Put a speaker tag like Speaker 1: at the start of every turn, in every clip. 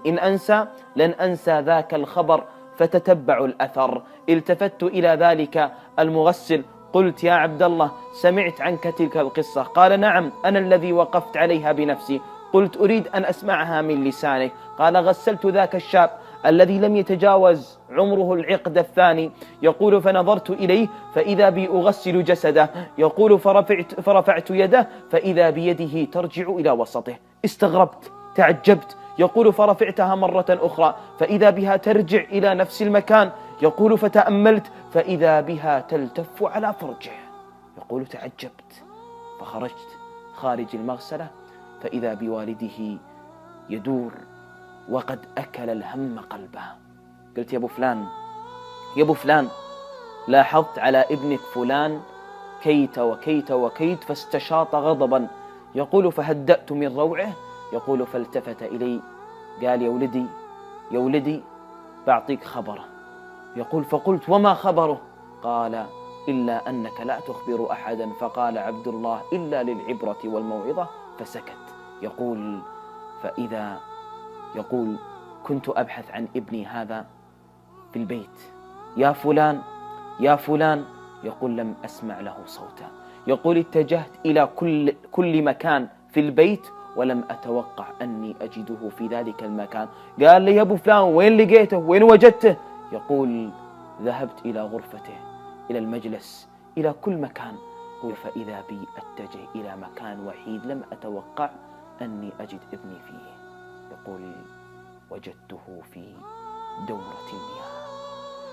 Speaker 1: إن أنسى لن أنسى ذاك الخبر فتتبعوا الأثر. التفت إلى ذلك المغسل قلت يا عبد الله سمعت عنك تلك القصة؟ قال نعم أنا الذي وقفت عليها بنفسي. قلت أريد أن أسمعها من لسانك. قال غسلت ذاك الشاب الذي لم يتجاوز عمره العقد الثاني. يقول فنظرت إليه فإذا بي أغسل جسده. يقول فرفعت يده فإذا بيده ترجع إلى وسطه. استغربت تعجبت. يقول فرفعتها مرة أخرى فإذا بها ترجع إلى نفس المكان. يقول فتأملت فإذا بها تلتف على فرجه. يقول تعجبت فخرجت خارج المغسلة فإذا بوالده يدور وقد أكل الهم قلبه. قلت يا أبو فلان لاحظت على ابنك فلان كيت وكيت وكيت فاستشاط غضبا. يقول فهدأت من روعه. يقول فالتفت إلي قال يا ولدي بعطيك خبره. يقول فقلت وما خبره؟ قال إلا أنك لا تخبر أحدا. فقال عبد الله إلا للعبرة والموعظة فسكت. يقول كنت أبحث عن ابني هذا في البيت. يا فلان يقول لم أسمع له صوتا. يقول اتجهت إلى كل مكان في البيت ولم أتوقع أني أجده في ذلك المكان. قال لي يا أبو فلان وين لقيته وين وجدته؟ يقول ذهبت إلى غرفته إلى المجلس إلى كل مكان. فإذا بي أتجه إلى مكان وحيد لم أتوقع أني أجد ابني فيه. يقول وجدته في دورة المياه.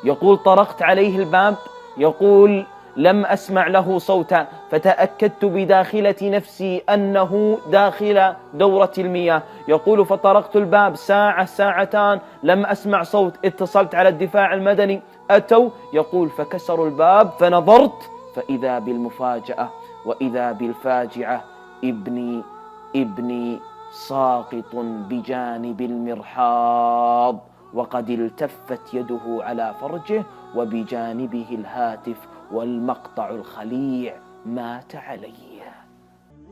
Speaker 1: يقول طرقت عليه الباب. يقول لم أسمع له صوتا فتأكدت بداخلة نفسي أنه داخل دورة المياه. يقول فطرقت الباب ساعة ساعتان لم أسمع صوت. اتصلت على الدفاع المدني أتوا. يقول فكسروا الباب فنظرت فإذا بالمفاجأة وإذا بالفاجعة ابني ساقط بجانب المرحاض وقد التفت يده على فرجه وبجانبه الهاتف والمقطع الخليع مات عليه.